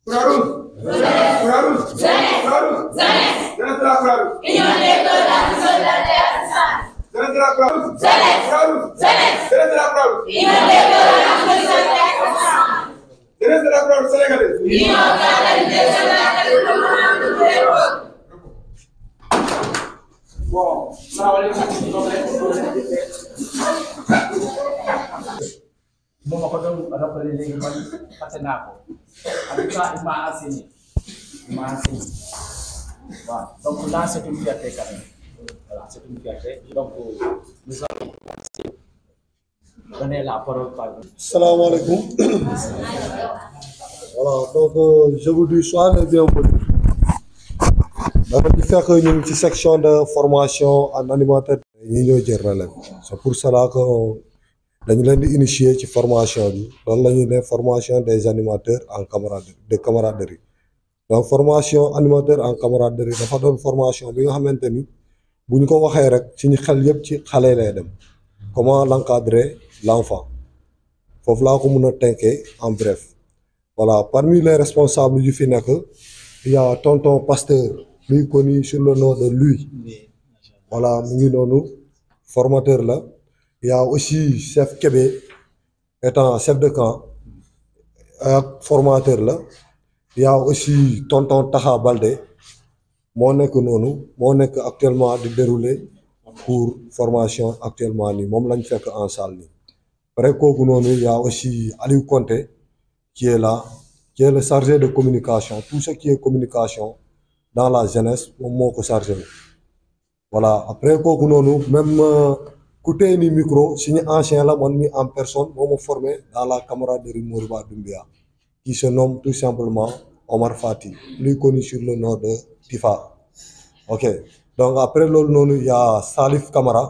Croix-Rouge. Jeunesse. Croix-Rouge. Jeunesse. Croix-Rouge. Jeunesse. Jeunesse de la Croix-Rouge. Union des Croix-Rouge. Solidarité assistance. Jeunesse de la Croix-Rouge. Jeunesse. Croix-Rouge. Jeunesse. Jeunesse de la Croix-Rouge. Union des Croix-Rouge. Solidarité assistance. Jeunesse de la Croix-Rouge sénégalaise. Union fraternité solidarité commandement. Bon, moom ma ko doon rappelé léegi man fàtte naa ko en tout cas il m'a enseigné waaw donc là c'est une fierté quand même voilà c'est une fierté donc nous allons donner la parole par Salam alaikum. Voilà, donc je vous dis soir les bienvenus. Dama di fekk ñu ngi ci section de formation en animateur ñi ñoo jël relève. C'est pour cela que dañu leen di initier ci formation bi loolu la ñuy def formation des animateurs en camaraderie donc formation animateur en camaraderie dafa doon formation bi nga xamante ni bu ñu ko waxee rek ci ñu xel yëpp ci xale lay dem comment l'encadrer l'enfant foofu laa ko mën a tënkee en bref voilà parmi les responsables yu fi nekk il y a tonton Pasteur lui connu sur le nom de lui voilà mu ngi noonu formateur la. Il y a aussi chef Kébé étant chef de camp ak formateur là. Il y a aussi tonton Taha Baldé moo nekk noonu moo nekk actuellement di dérouler pour formation actuellement nii moom lañ fekk en salle nii. Après kooku noonu il y a aussi Aliou Konté qui est là qui est le chargé de communication tout ce qui est communication dans la jeunesse moom moo ko chargé voilà après kooku noonu même. Ku tey ni micro suñu ancien la man mi en personne moo ma formé dans la camaraderie Moriba Doumbia qui se nomme tout simplement Omar Fati plus connu sur le nom de Tifa ok donc après loolu noonu y a Salif Camara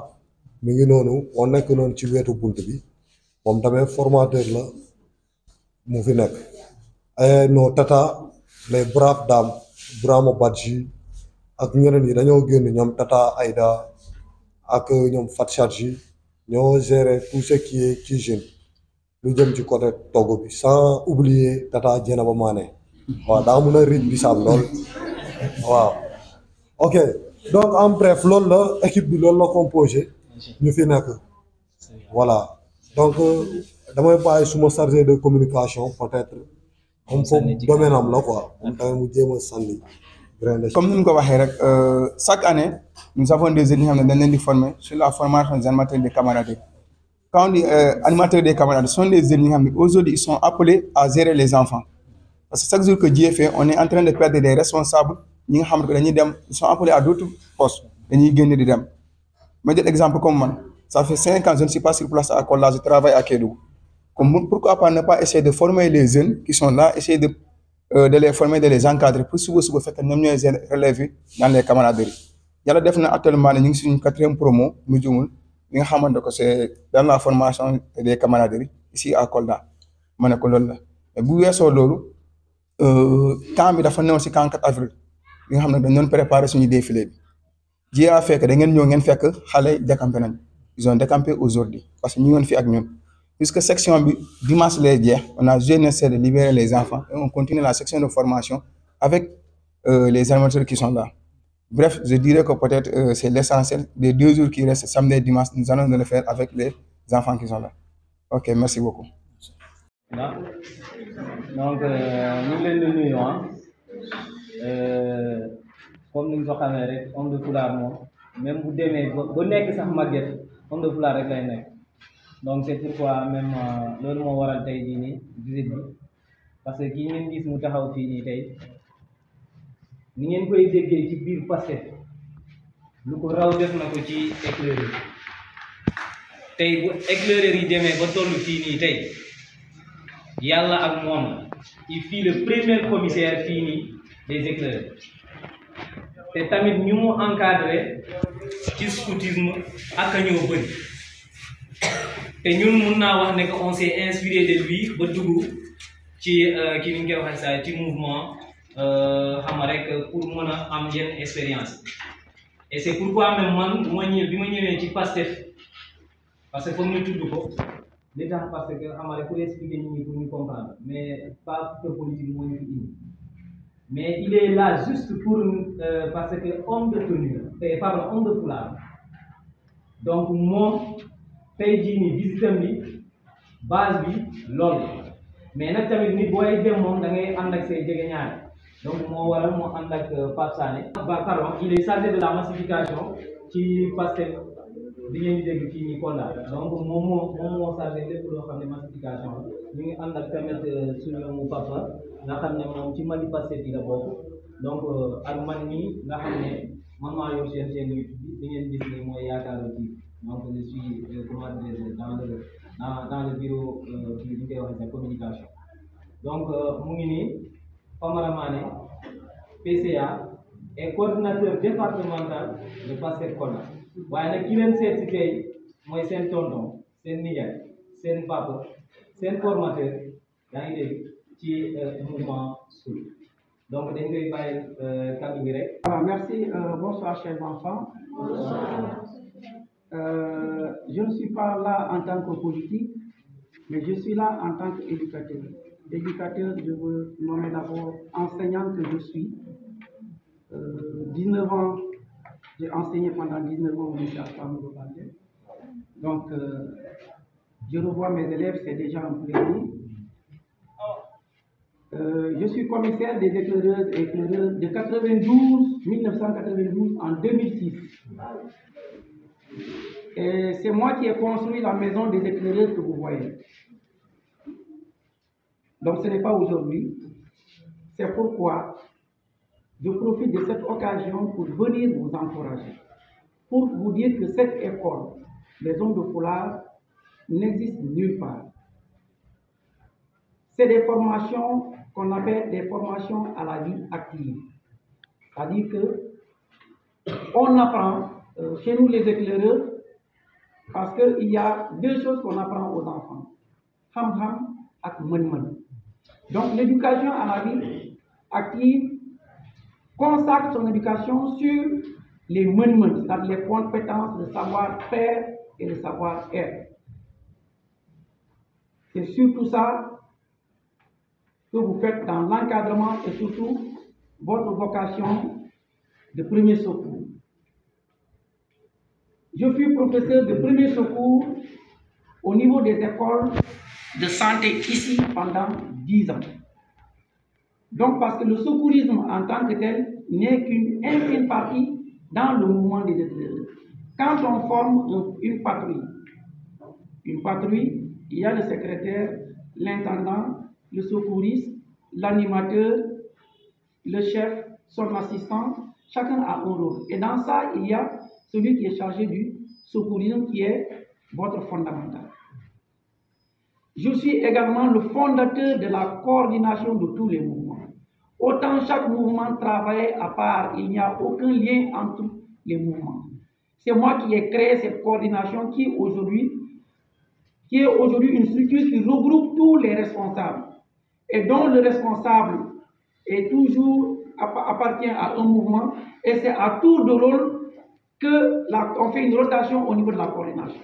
mi ngi noonu moo nekk noonu ci wetu bunt bi moom tamit formateur la mu fi nekk et nos tata les braves dames Brahma Badji ak ñeneen yi dañoo génn ñoom tata Aïda ak ñoom Fat Chargi ñoo gérer tout ce qui est cuisine lu jëm ci côté togg bi sans oublier tata Dieynaba Mané waaw daa mën a riij bisaab lool waaw ok donc en bref loolu la équipe bi loolu la composé ñu fi nekk voilà donc damay bàyyi suma chargé de communication peut-être comme foofu domaine am la quoi moom tamit mu jéem a sànni comme ni ñu ko waxee rek chaque année nous avons des jeunes yoo xam ne dañ leen di former sur la formation des animateurs des camaraderies quand on dit animateurs des camaraderies sont des jeunes yoo xam ne aujourd'hui ils sont appelés à gérer les enfants parce que chaque jour que Dieu fait on est en train de perdre des responsables ñi nga xam ne dañuy dem ils sont appelés à d'autres postes dañuy génn di dem ma jël exemple comme man ça fait 5 ans je ne suis pas sur place à Kolda je travaille à Kédougou comme pourquoi pas ne pas essayer de former les jeunes qui sont là essayer de les former de les encadrer pour suba fekk ñoom ñooy relève dans les camaraderies yàlla def na actuellement ne ñu ngi suñu 4e promo mu jumul li nga xamante ko c'est dans la formation des camaraderies ici à Kolda ma ne ko loolu la mais bu weesoo loolu camp bi dafa newoon si camp 4 avril li nga xam ne dañ doon préparer suñu défilé bi ji a fekk da ngeen ñëw ngeen fekk xale décampé nañ ils ont décampé aujourd'hui parce que ñu ngi woon fi ak ñun puisque section bi dimanche lay jeex on a joué nécessaire de libérer les enfants et on continue la section de formation avec les animateurs qui sont là. Bref, je dirais que peut-être c'est l'essentiel des 2 jours qui restent samedi et dimanche nous allons le faire avec les enfants qui sont là. Ok, merci beaucoup. donc ñu ngi leen di nuyu comme ni nga ko xamee rek homme de Pulaar moom même bu demee ba nekk sax màgget homme de Pulaar rek lay nekk donc c'est pourquoi même loolu moo waral tey jii nii visite bi parce que kii ngeen gis mu taxaw fii nii tey ni ngeen koy déggee ci biir Pastef lu ko raw def na ko ci éclaireur tey bu éclaireur yi demee ba toll fii nii tey yàlla ak moom il fut le premier commissaire fii nii des éclaireurs te tamit ñu mu encadré ci scoutisme ak a ñoo bëri te ñun mun naa wax ne que on s'est inspiré de lui ba dugg ci ki ni ñu koy waxee saa ci mouvement xam nga rek pour mën a am yenn expérience et c'est pourquoi même man bi ma ñëwee ci Pastef parce que comme ñu tudd ko li tax parce que xam nga rek pour expliquer nit ñi pour ñu comprendre mais pas que politique moo ñu fi indi mais il est là juste pour parce que homme de tenue pardon homme de foulard donc moom tey jii nii visitam bi base bi loolu mais nag tamit ni booy dem moom da ngay ànd ak say jegeñaale donc moo waral moo ànd ak Pape Sané. Pardon il est chargé de la massification ci Pastef di ngeen dégg fii nii Kolda donc moom moo chargé lépp loo xam ne massification la ñu ngi ànd ak tamit suñu papa nga xam ne moom ci Mali Pastef yi la bokk donc ak man mii nga xam ne man maa yor seen YouTube bi di ngeen gis ni mooy Yaakaaru TV donc je suis comment dire dans le bureau bi ñu koy waxee sa communication donc mu ngi nii Famara Mané PCA et coordinateur départemental de Pastef Kolda waaye nag ki leen seet si tey mooy seen tonton seen nijaay seen papa seen formateur yaa ngi dégg ci mouvement SOUL donc dañ koy bàyyi kàddu bi rek. Voilà, merci. Bonsoir chers enfants. Je ne suis pas là en tant que politique, mais je suis là en tant qu'éducateur. Éducateur, je veux nommer d'abord enseignant que je suis. 19 ans, j'ai enseigné pendant 19 ans au lycée Alpha Balde. Donc, je revois mes élèves, c'est déjà un plaisir. Je suis commissaire des éclaireuses et éclaireurs de 1992 en 2006. Et c'est moi qui ai construit la maison des éclaireuses que vous voyez. Donc ce n'est pas aujourd'hui. C'est pourquoi je profite de cette occasion pour venir vous encourager. Pour vous dire que cette école, les hommes de foulard, n'existe nulle part. C'est des formations qu'on appelle des formations à la vie active. C'est-à-dire que on apprend chez nous les éclaireurs parce qu'il y a deux choses qu'on apprend aux enfants. Ham-ham et men-men. Donc l'éducation à la vie active consacre son éducation sur les men-men, c'est-à-dire les compétences, le savoir-faire et le savoir-être. C'est surtout ça que vous faites dans l'encadrement et surtout votre vocation de premier secours. Je fus professeur de premier secours au niveau des écoles de santé ici pendant 10 ans. Donc parce que le secourisme en tant que tel n'est qu'une infime partie dans le mouvement des éclaireurs. Quand on forme une patrouille, il y a le secrétaire, l'intendant, le secouriste, l'animateur, le chef, son assistant, chacun a un rôle. Et dans ça, il y a celui qui est chargé du secourisme qui est votre fondamental. Je suis également le fondateur de la coordination de tous les mouvements. Autant chaque mouvement travaille à part, il n'y a aucun lien entre les mouvements. C'est moi qui ai créé cette coordination qui est aujourd'hui une structure qui regroupe tous les responsables et dont le responsable est toujours appartient à un mouvement et c'est à tour de rôle qu'on fait une rotation au niveau de la coordination.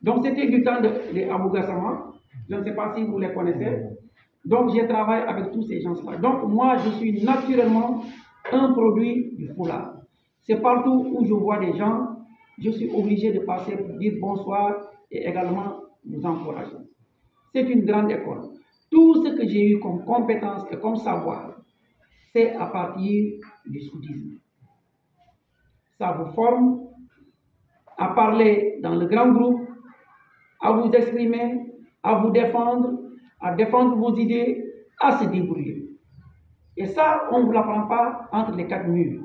Donc c'était du temps de Abou Gassama, je ne sais pas si vous les connaissez. Donc j'ai travaillé avec tous ces gens-là. Donc moi je suis naturellement un produit du foulard. C'est partout où je vois des gens, je suis obligé de passer pour dire bonsoir et également vous encourager. C'est une grande école. Tout ce que j'ai eu comme compétence et comme savoir, c'est à partir du scoutisme. Ça vous forme à parler dans le grand groupe, à vous exprimer, à vous défendre, à défendre vos idées, à se débrouiller. Et ça, on ne vous l'apprend pas entre les quatre murs.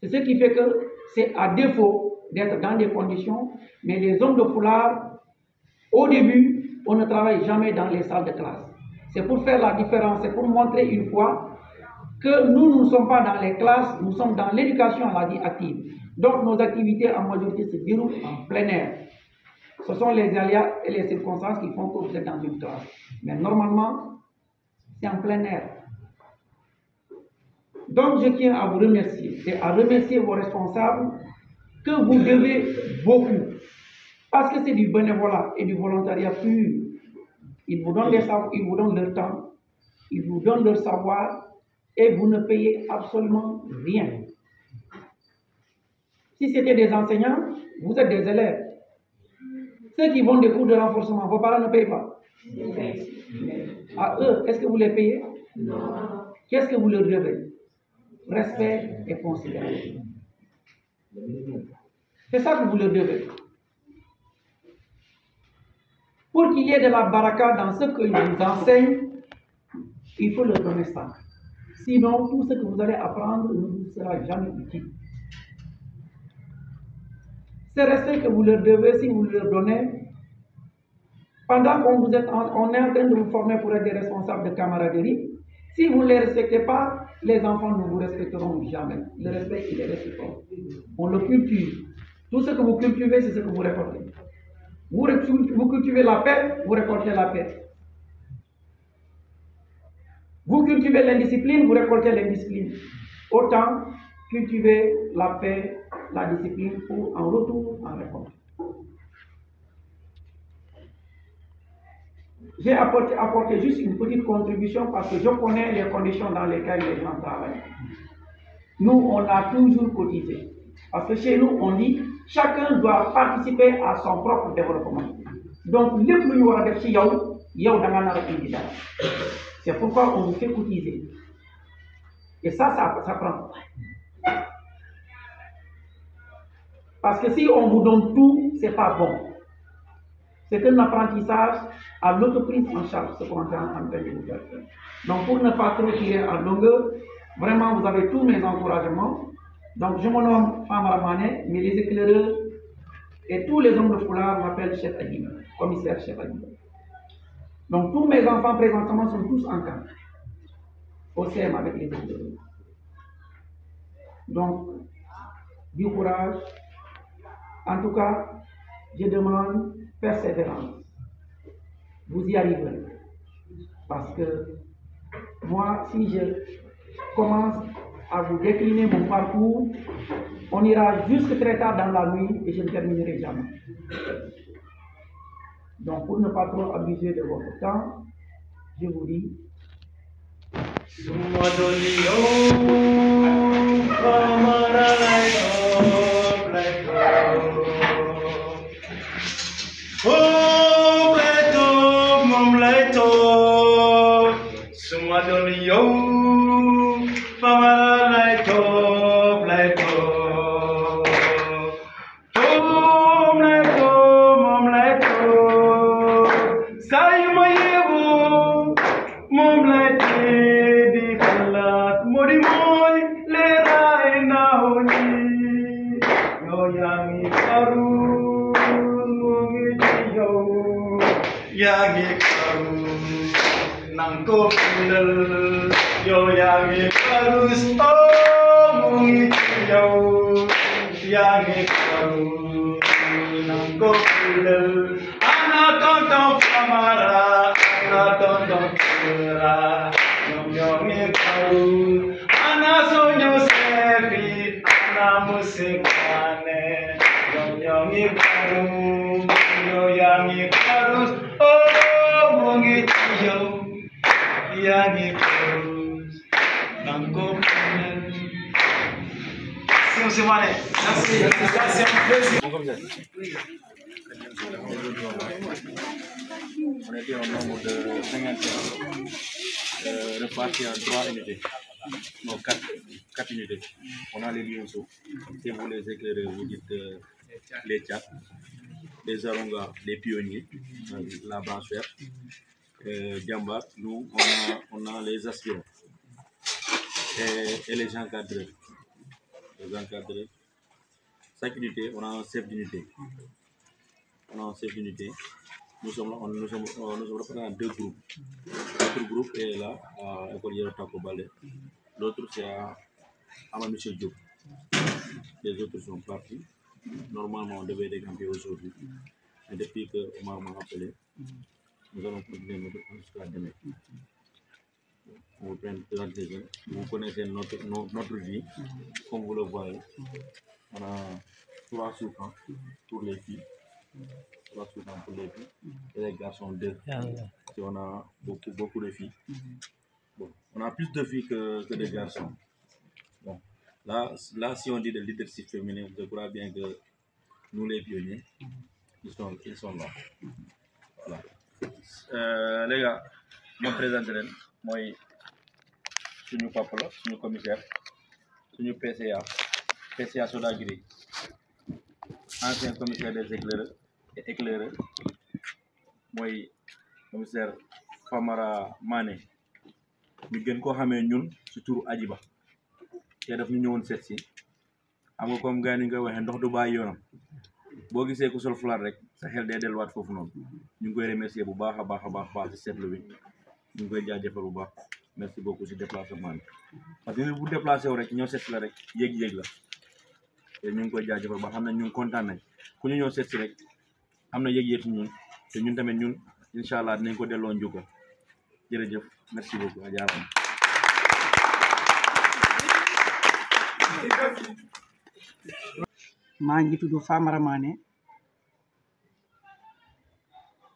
C'est ce qui fait que c'est à défaut d'être dans des conditions, mais les hommes de foulard, au début, on ne travaille jamais dans les salles de classe. C'est pour faire la différence, c'est pour montrer une fois que nous ne sommes pas dans les classes, nous sommes dans l'éducation à la vie active. Donc nos activités en majorité se déroulent en plein air. Ce sont les aléas et les circonstances qui font que vous êtes dans une classe. Mais normalement, c'est en plein air. Donc je tiens à vous remercier et à remercier vos responsables que vous devez beaucoup. Parce que c'est du bénévolat et du volontariat pur. Ils vous donnent leur temps, ils vous donnent leur savoir et vous ne payez absolument rien. Si c'était des enseignants, vous êtes des élèves. Ceux qui vont des cours de renforcement, vos parents ne payent pas. À eux, est-ce que vous les payez? Non. Qu'est-ce que vous leur devez? Respect et considération. C'est ça que vous leur devez. Pour qu'il y ait de la baraka dans ce qu'ils vous enseignent, il faut leur donner ça. Sinon, tout ce que vous allez apprendre ne vous sera jamais utile. Ce respect que vous leur devez, si vous leur donnez, pendant qu'on est en train de vous former pour être des responsables de camaraderie, si vous ne les respectez pas, les enfants ne vous respecteront jamais. Le respect, il est réciproque. On le cultive. Tout ce que vous cultivez, c'est ce que vous récoltez. Vous cultivez la paix, vous récoltez la paix. Vous cultivez l'indiscipline, vous récoltez l'indiscipline. Autant cultiver la paix, la discipline pour en retour en récolte. J'ai apporté juste une petite contribution parce que je connais les conditions dans lesquelles les gens travaillent. Nous, on a toujours cotisé. Parce que chez nous, on dit chacun doit participer à son propre développement. Donc, le plus nous avons fait, c'est pourquoi on vous fait cotiser. Et ça prend. Parce que si on vous donne tout, c'est pas bon. C'est un apprentissage à l'autoprise en charge, ce qu'on est en train de vous faire. Donc, pour ne pas trop tirer en longueur, vraiment, vous avez tous mes encouragements. Donc, je me nomme Famara Mané, mais les éclaireurs et tous les hommes de foulard m'appellent Chef Adima, commissaire Chef Adima. Donc, tous mes enfants présentement sont tous en camp, au CM avec les éclaireurs. Donc, du courage. En tout cas, je demande persévérance. Vous y arriverez. Parce que moi, si je commence à vous décliner mon parcours, on ira jusque très tard dans la nuit et je ne terminerai jamais. Donc, pour ne pas trop abuser de votre temps, je vous dis. On était au nombre de 51 repartis en 3 unités. Non, 4 unités. On a les lionceaux. Si vous les éclairez, vous dites les tchats, les arongas, les pionniers, la branche verte, Djambar. Nous, on a les aspirants et les encadreurs. Les encadreurs. Chaque unité, on a un chef d'unité. Nous sommes représentés dans 2 groupes. Notre groupe est là, à l'école Yerotako Balé. L'autre, c'est à Amamichel Diop. Les autres sont partis. Normalement, on devait décamper aujourd'hui. Mais depuis que Omar m'a appelé, nous allons continuer notre temps jusqu'à demain. On vous prend des jeunes. Vous connaissez notre vie, comme vous le voyez. On a 3 soutants pour les filles. 3 soutants pour les filles. Et les garçons 2. Et on a beaucoup de filles. Bon, on a plus de filles que de garçons. Bon, là, si on dit de leadership féminin, je crois bien que nous les pionniers, ils sont là. Voilà. Les gars, je me présente leen mooy suñu papa la suñu commissaire suñu PCA Sodagiri, ancien commissaire des éclaireurs et éclaireurs mooy commissaire Famara Mané ñu gën koo xamee ñun ci turu Ajiba te daf ñu ñëwoon seet si xam nga comme gars yi nga waxee ndox du bàyyi yoonam boo gisee ku sol fulaar rek sa xel day delluwaat foofu noonu ñu ngi koy remercier bu baax a baax ci seetlu bi ñu ngi koy jaajëfal bu baax merci beaucoup ci déplacement bi parce que nit bu déplacé wu rek ñëw seet si la rek yéeg-yéeg la te ñu ngi koy jaajëfal ba xam ne ñu ngi kontaan nañ ku ñu ñëw seet si rek am na yéeg-yéeg ci ñun te ñun tamit ñun incha allah dinañ ko delloo njukkal jërëjëf merci beaucoup ajaaraama. maa ngi tudd Famara Mané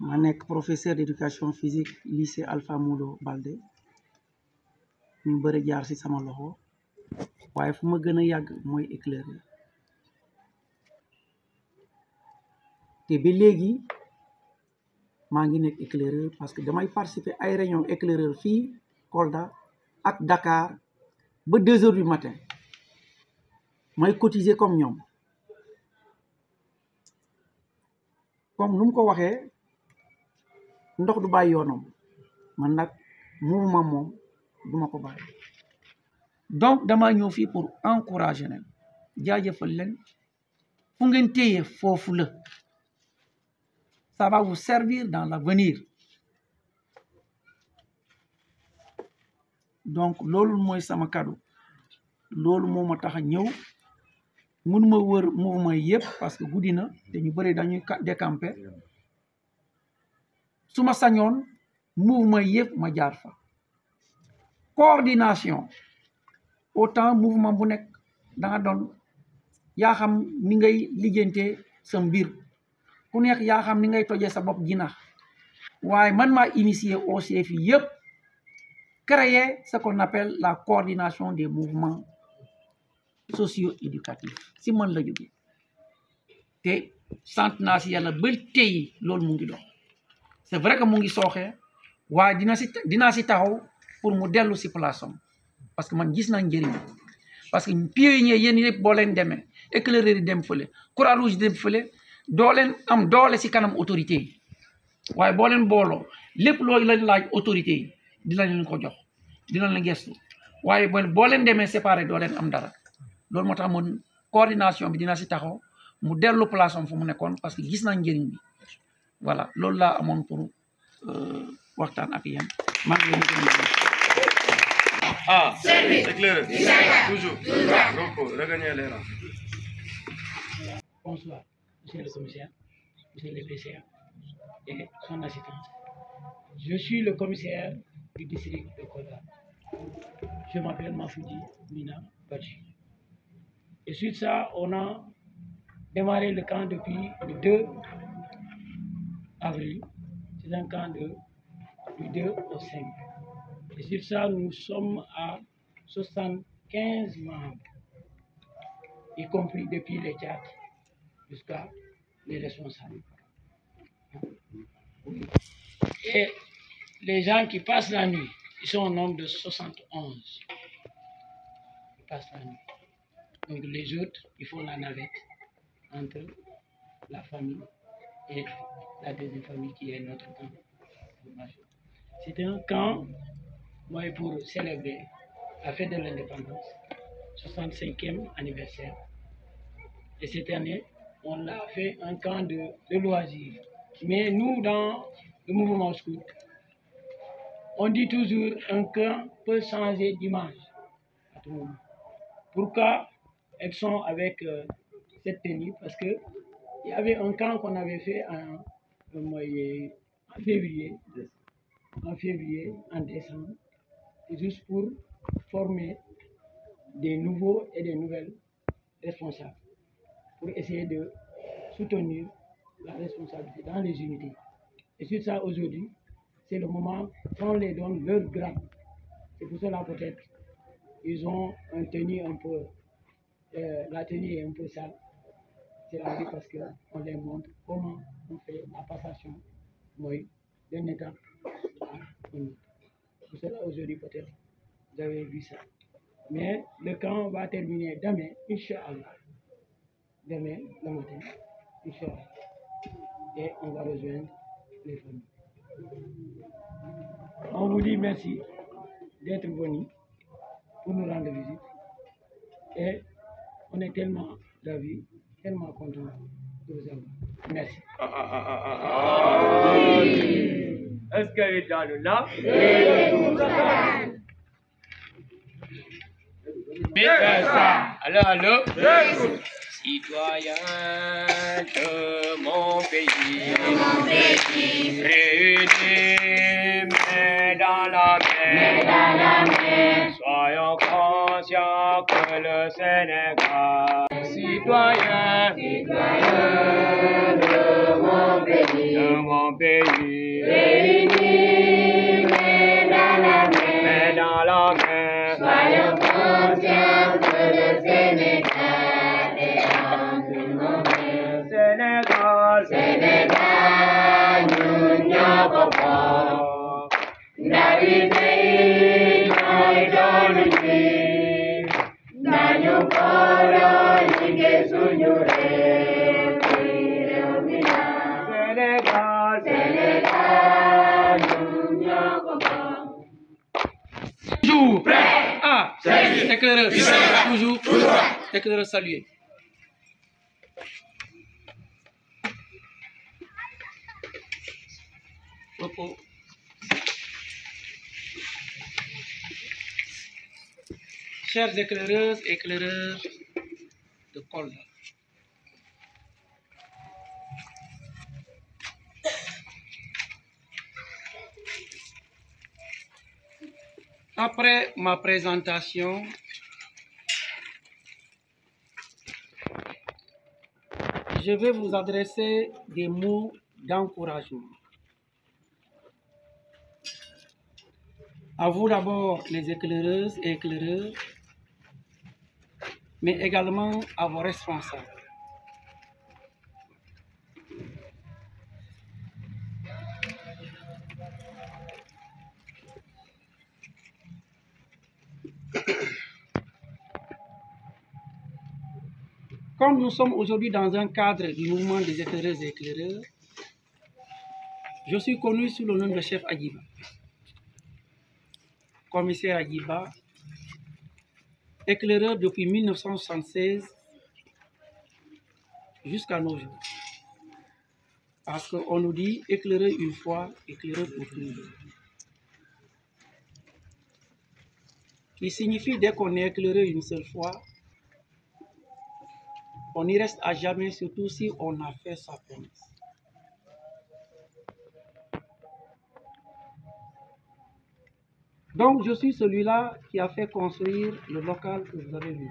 ma nekk professeur d'éducation physique lycée Alpha Moulo Baldé ñu bëri jaar ci sama loxo waaye fu ma gën a yàgg mooy éclaireur te ba léegi maa ngi nekk éclaireur parce que damay participer ay réunion éclaireur fii Kolda ak Dakar ba 2 heures du matin may cotiser comme ñoom comme nu mu ko waxee ndox du bàyyi yoonam man nag mouvement moom duma ko bàyyi donc dama ñëw fii pour encourager leen jaajëfal leen fu ngeen téye foofu la ça va vous servir dans l'avenir donc loolu mooy sama cadeau loolu moo ma tax a ñëw mënuma wër mouvement yëpp parce que guddi na te ñu bëri dañuy décamper su ma sañoon mouvement yëpp ma jaar fa coordination autant mouvement bu nekk da nga doon yaa xam ni ngay lijjantee sa mbir ku nekk yaa xam ni ngay tojee sa bopp jinax waaye man maa initié OCF yi yëpp créer ce qu'on appelle la coordination des mouvements socio-éducatifs si man la jóge te sant naa si yàlla ba tey loolu mu ngi dox c'est vrai que mu ngi sooxee waaye dinaa si taxaw pour mu dellu si place am parce que man gis naa njëriñ parce que pionnier yéen yëpp boo leen demee éclaireur yi dem fële Croix-Rouge dem fële doo leen am doole si kanam autorité yi waaye boo leen booloo lépp loolu lañ laaj autorité yi dinañ leen ko jox dinañ leen gestu waaye boo leen demee séparé doo leen am dara loolu moo tax mun coordination bi dina si taxaw mu dellu place am fu mu nekkoon parce que gis naa njëriñ bi voilà loolu laa amoon pour waxtaan ak yéen maa ngi leen di éclaireur toujours donc regagner les rangs. Bonsoir, monsieur le commissaire, monsieur le PCA et son assistant. Je suis le commissaire du district de Kolda. Je m'appelle Mafoudi Mina Badji. Et suite à ça, on a démarré le camp depuis le 2 avril. C'est un camp du 2 au 5. Et sur ça, nous sommes à 75 membres, y compris depuis les théâtres jusqu'à les responsables. Et les gens qui passent la nuit, ils sont au nombre de 71. Ils passent la nuit. Donc les autres, ils font la navette entre la famille et la deuxième famille qui est notre camp. C'était un camp pour célébrer la fête de l'indépendance, 65e anniversaire. Et cette année, on a fait un camp de loisirs. Mais nous, dans le mouvement scout, on dit toujours un camp peut changer d'image à tout moment. Pourquoi elles sont avec cette tenue? Parce que il y avait un camp qu'on avait fait en février, en décembre, juste pour former des nouveaux et des nouvelles responsables, pour essayer de soutenir la responsabilité dans les unités. Et sur ça, aujourd'hui, c'est le moment qu'on les donne leur grade. C'est pour cela peut-être ils ont un tenue un peu, la tenue est un peu sale. C'est la vie parce qu'on les montre comment on fait la passation d'un état à un autre. Pour cela aujourd'hui peut-être vous avez vu ça. Mais le camp va terminer demain, Inch'Allah. Demain, le matin, Inch'Allah. Et on va rejoindre les familles. On vous dit merci d'être venu pour nous rendre visite. Et on est tellement ravis, tellement contents de vous avoir. Merci. Est-ce qu'elle est dans le là? Allô? Citoyens de mon pays, réunis main dans la main, soyons conscients que le Sénégal, citoyens de mon pays, réunis main dans la main, soyons conscients que le Sénégal est entre nos mains. Sénégal, ñun ñoo ko bokk. Ndawi tey ñooy doonu ji. Nañu booloo liggéey suñu réew mi la. Sénégal, ñun ñoo ko bokk. Toujours prêt à saluer. Éclaireur, toujours éclaireur saluer. Repos. Chers éclaireuses et éclaireurs de Kolda, après ma présentation, je vais vous adresser des mots d'encouragement. À vous d'abord, les éclaireuses et éclaireurs, mais également à vos responsables. Comme nous sommes aujourd'hui dans un cadre du mouvement des éclaireuses et éclaireurs, je suis connu sous le nom de chef Adjiba. Commissaire Adjiba, éclaireur depuis 1976 jusqu'à nos jours. Parce qu'on nous dit éclairer une fois, éclairer pour toujours. Qui signifie dès qu'on est éclairé une seule fois, on y reste à jamais, surtout si on a fait sa promesse. Donc, je suis celui-là qui a fait construire le local que vous avez vu.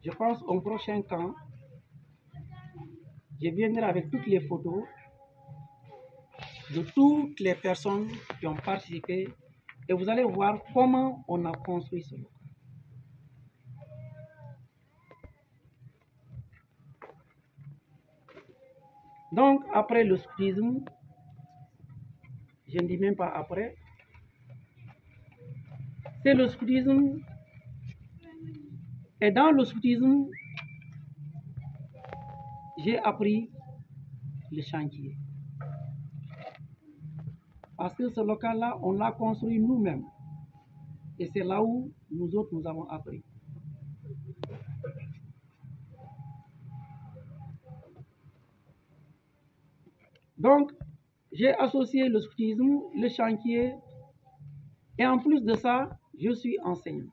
Je pense au prochain camp, je viendrai avec toutes les photos de toutes les personnes qui ont participé et vous allez voir comment on a construit ce local. Donc, après le scoutisme, je ne dis même pas après, c'est le scoutisme. Et dans le scoutisme, j'ai appris le chantier. Parce que ce local-là, on l'a construit nous-mêmes. Et c'est là où nous autres, nous avons appris. Donc, j'ai associé le scoutisme, le chantier, et en plus de ça, je suis enseignant.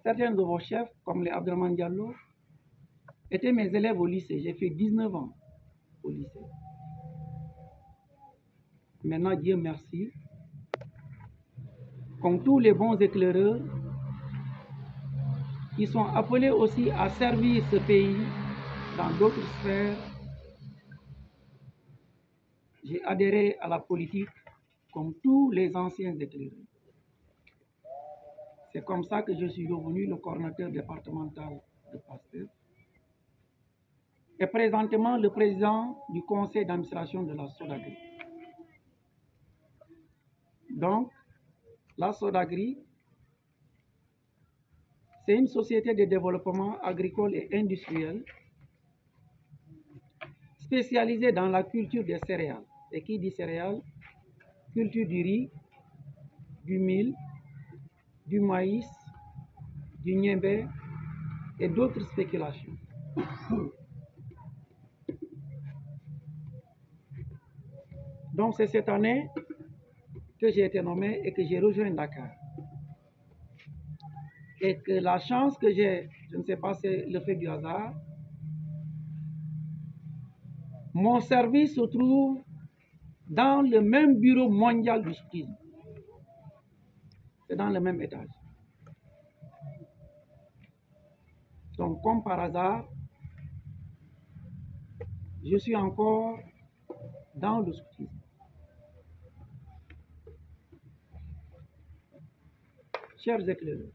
Certains de vos chefs, comme les Abdelrahman Diallo, étaient mes élèves au lycée. J'ai fait 19 ans au lycée. Maintenant, Dieu merci, comme tous les bons éclaireurs, qui sont appelés aussi à servir ce pays dans d'autres sphères, j'ai adhéré à la politique comme tous les anciens éclaireurs. C'est comme ça que je suis devenu le coordonnateur départemental de PASTEF et présentement le président du conseil d'administration de la Sodagri. Donc, la Sodagri, c'est une société de développement agricole et industriel spécialisée dans la culture des céréales. Et qui dit céréales? Culture du riz, du mil, du maïs, du niébé et d'autres spéculations. Donc c'est cette année que j'ai été nommé et que j'ai rejoint Dakar. Et que la chance que j'ai, je ne sais pas, c'est le fait du hasard, mon service se trouve dans le même bureau mondial du scoutisme. C'est dans le même étage. Donc, comme par hasard, je suis encore dans le scoutisme. Chers éclaireurs,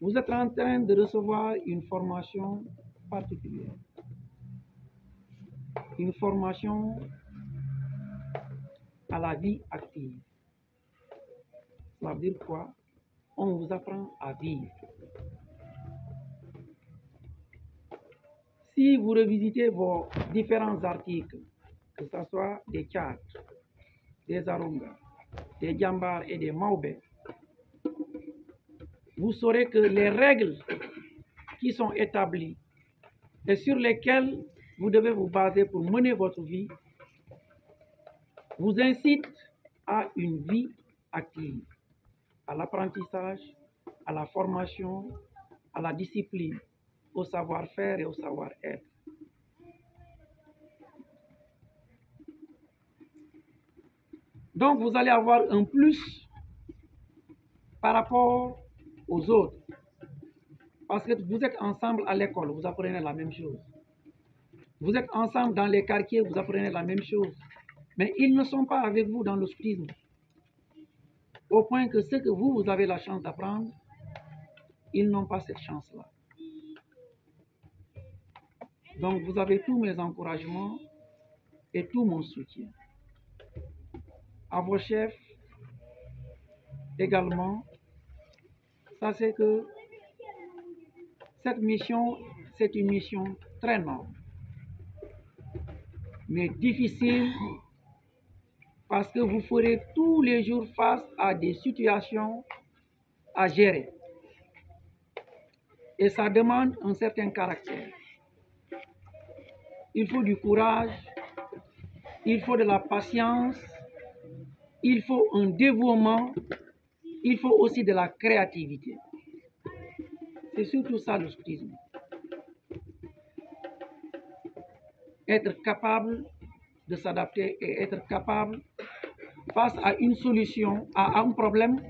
vous êtes en train de recevoir une formation particulière. Une formation à la vie active. Ça veut dire quoi? On vous apprend à vivre. Si vous revisitez vos différents articles, que ce soit des Tchad, des Arunga, des Djambar et des Maobé, vous saurez que les règles qui sont établies et sur lesquelles vous devez vous baser pour mener votre vie vous incitent à une vie active, à l'apprentissage, à la formation, à la discipline, au savoir-faire et au savoir-être. Donc vous allez avoir un plus par rapport aux autres. Parce que vous êtes ensemble à l'école, vous apprenez la même chose. Vous êtes ensemble dans les quartiers, vous apprenez la même chose. Mais ils ne sont pas avec vous dans le scoutisme. Au point que ce que vous avez la chance d'apprendre, ils n'ont pas cette chance-là. Donc vous avez tous mes encouragements et tout mon soutien. À vos chefs également, sachez que cette mission, c'est une mission très noble, mais difficile parce que vous ferez tous les jours face à des situations à gérer. Et ça demande un certain caractère. Il faut du courage, il faut de la patience, il faut un dévouement, il faut aussi de la créativité. C'est surtout ça le scoutisme. Être capable de s'adapter et être capable, face à une solution, à un problème,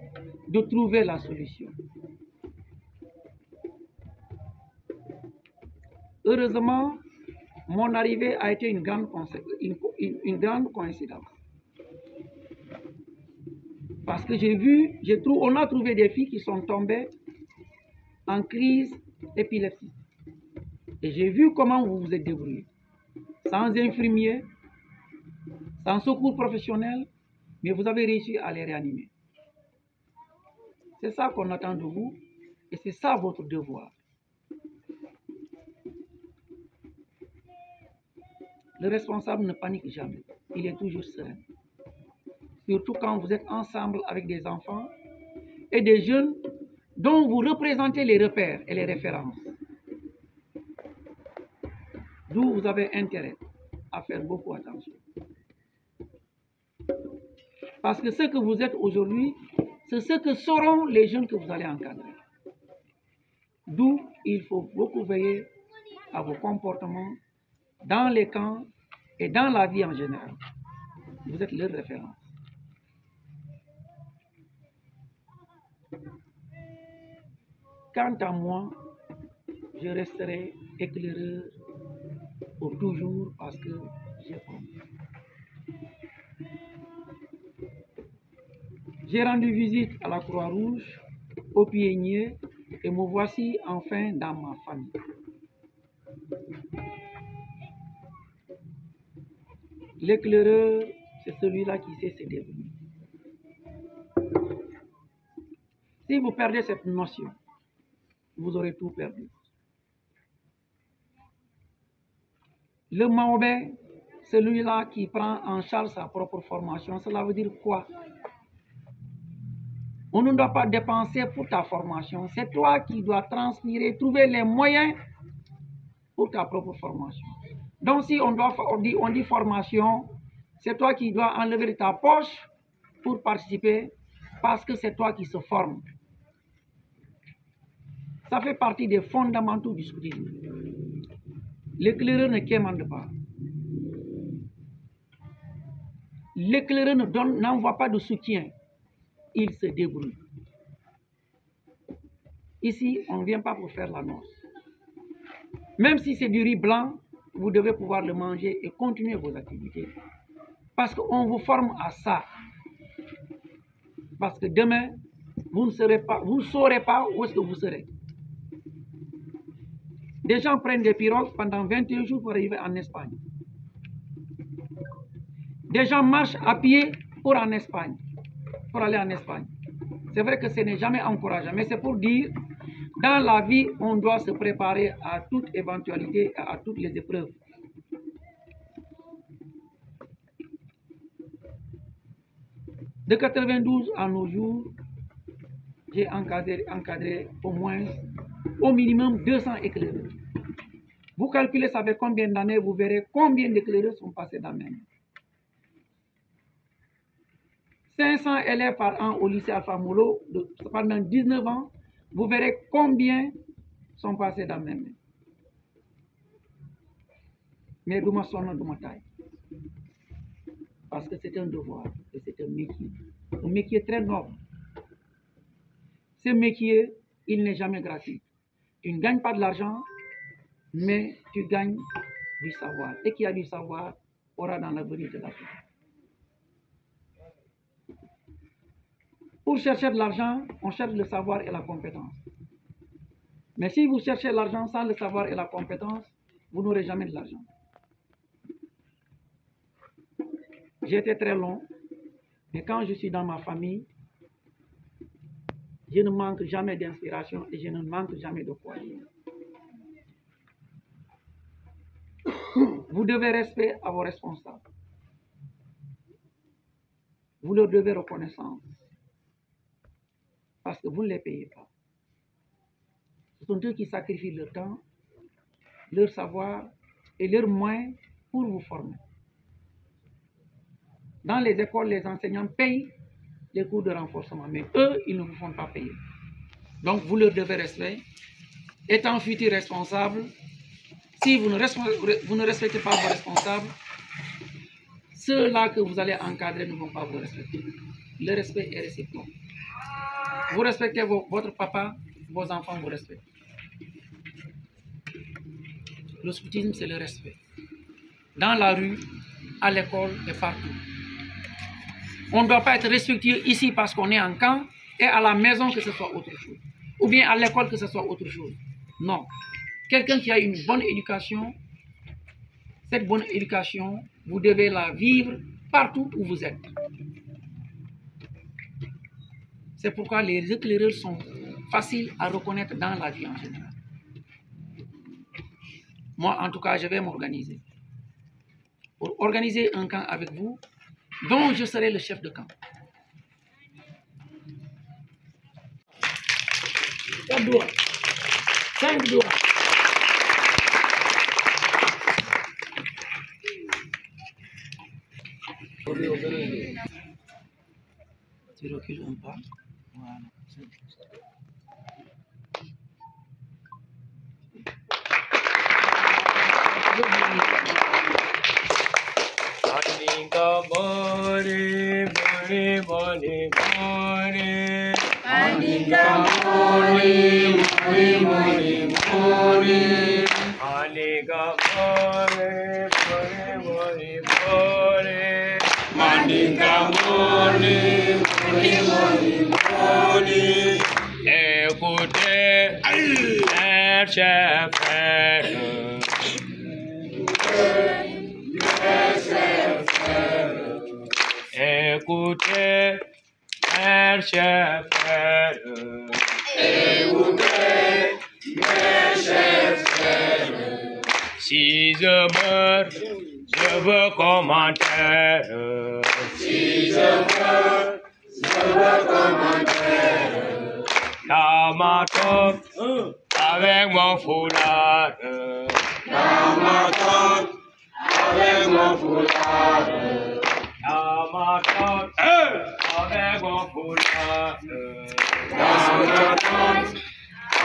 de trouver la solution. Heureusement, mon arrivée a été une grande coïncidence. Parce que on a trouvé des filles qui sont tombées en crise épileptique. Et j'ai vu comment vous vous êtes débrouillés. Sans infirmier, sans secours professionnel, mais vous avez réussi à les réanimer. C'est ça qu'on attend de vous et c'est ça votre devoir. Le responsable ne panique jamais, il est toujours serein. Surtout quand vous êtes ensemble avec des enfants et des jeunes dont vous représentez les repères et les références. D'où vous avez intérêt à faire beaucoup attention. Parce que ce que vous êtes aujourd'hui, c'est ce que seront les jeunes que vous allez encadrer. D'où il faut beaucoup veiller à vos comportements dans les camps et dans la vie en général. Vous êtes leur référence. Quant à moi, je resterai éclaireur pour toujours parce que j'ai promis. J'ai rendu visite à la Croix-Rouge, aux pionniers, et me voici enfin dans ma famille. L'éclaireur, c'est celui-là qui sait se débrouiller. Si vous perdez cette notion, vous aurez tout perdu. Le Maobé, celui-là qui prend en charge sa propre formation, cela veut dire quoi? On ne doit pas dépenser pour ta formation. C'est toi qui dois transpirer, trouver les moyens pour ta propre formation. Donc si on dit formation, c'est toi qui dois enlever de ta poche pour participer parce que c'est toi qui se forme. Ça fait partie des fondamentaux du scoutisme. L'éclaireur ne quémande pas. L'éclaireur n'envoie pas de soutien. Il se débrouille. Ici, on ne vient pas pour faire la noce. Même si c'est du riz blanc, vous devez pouvoir le manger et continuer vos activités. Parce qu'on vous forme à ça. Parce que demain, vous ne saurez pas où est-ce que vous serez. Des gens prennent des pirogues pendant 21 jours pour arriver en Espagne. Des gens marchent à pied pour aller en Espagne. C'est vrai que ce n'est jamais encourageant, mais c'est pour dire, dans la vie, on doit se préparer à toute éventualité, à toutes les épreuves. De 92 à nos jours, j'ai encadré au moins, au minimum 200 éclaireurs. Vous calculez ça fait combien d'années, vous verrez combien d'éclaireurs sont passés dans mes mains. 500 élèves par an au lycée Alpha Molo, pendant 19 ans, vous verrez combien sont passés dans mes mains. Mais de ma sonne, de ma taille. Parce que c'est un devoir et c'est un métier très noble. Ce métier, il n'est jamais gratuit. Tu ne gagnes pas de l'argent, mais tu gagnes du savoir. Et qui a du savoir aura dans l'avenir de la vie. Pour chercher de l'argent, on cherche le savoir et la compétence. Mais si vous cherchez l'argent sans le savoir et la compétence, vous n'aurez jamais de l'argent. J'ai été très long, mais quand je suis dans ma famille, je ne manque jamais d'inspiration et je ne manque jamais de quoi dire. Vous devez respect à vos responsables. Vous leur devez reconnaissance. Parce que vous ne les payez pas. Ce sont eux qui sacrifient leur temps, leur savoir et leurs moyens pour vous former. Dans les écoles, les enseignants payent les cours de renforcement, mais eux, ils ne vous font pas payer. Donc, vous leur devez respect. Étant futur responsable, si vous ne respectez pas vos responsables, ceux-là que vous allez encadrer ne vont pas vous respecter. Le respect est réciproque. Vous respectez votre papa, vos enfants vous respectent. Le scoutisme, c'est le respect. Dans la rue, à l'école et partout. On ne doit pas être respectueux ici parce qu'on est en camp et à la maison que ce soit autre chose. Ou bien à l'école que ce soit autre chose. Non. Quelqu'un qui a une bonne éducation, cette bonne éducation, vous devez la vivre partout où vous êtes. C'est pourquoi les éclaireurs sont faciles à reconnaître dans la vie en général. Moi, en tout cas, je vais m'organiser. Pour organiser un camp avec vous, dont je serai le chef de camp. 4 doigts. 5 doigts. Tu recules un pas. Voilà. Mandinga mori, Léonie. Écoutez, mes chers frères. Écoutez, mes chers frères. Écoutez, mes chers frères. Si je meurs, je veux commentaire. Si je meurs, je veux commentaire. Dans ma tombe, avec mon foulard. Dans ma tombe, avec mon foulard. Dans ma tombe, avec mon foulard. Dans ma tombe,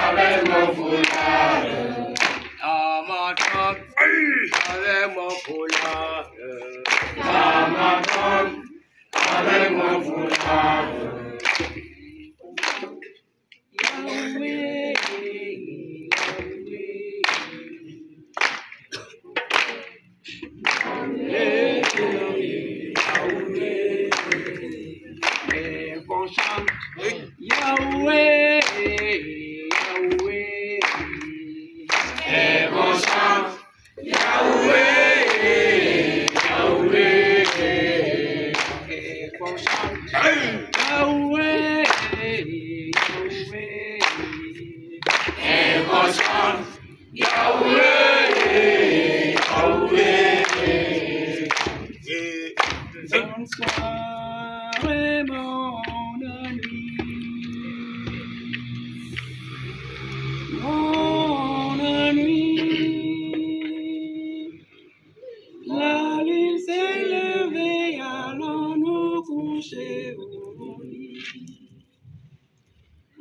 avec mon foulard. Dans ma tombe, avec mon foulard. Dans ma tombe, avec mon foulard. Yahweh, Yahweh, Yahweh, et mon chant, Yahweh, Yahweh, et mon chant, Yahweh, Yahweh, et mon chant, Yahweh, Yahweh, bonsoir et mon ami. Mon nuit, la lune s'est levée, allons-nous coucher au lit.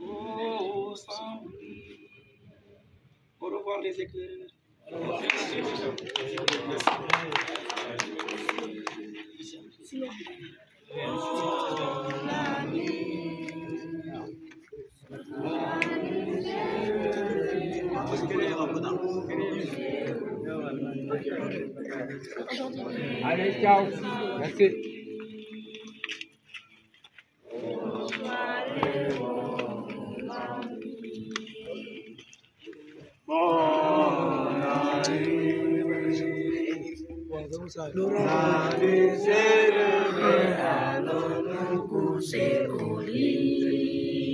Oh, sans lui. Au revoir les éclaireurs. Au revoir. Allez, ciao. Merci. La misère, allons nous coucher au lit.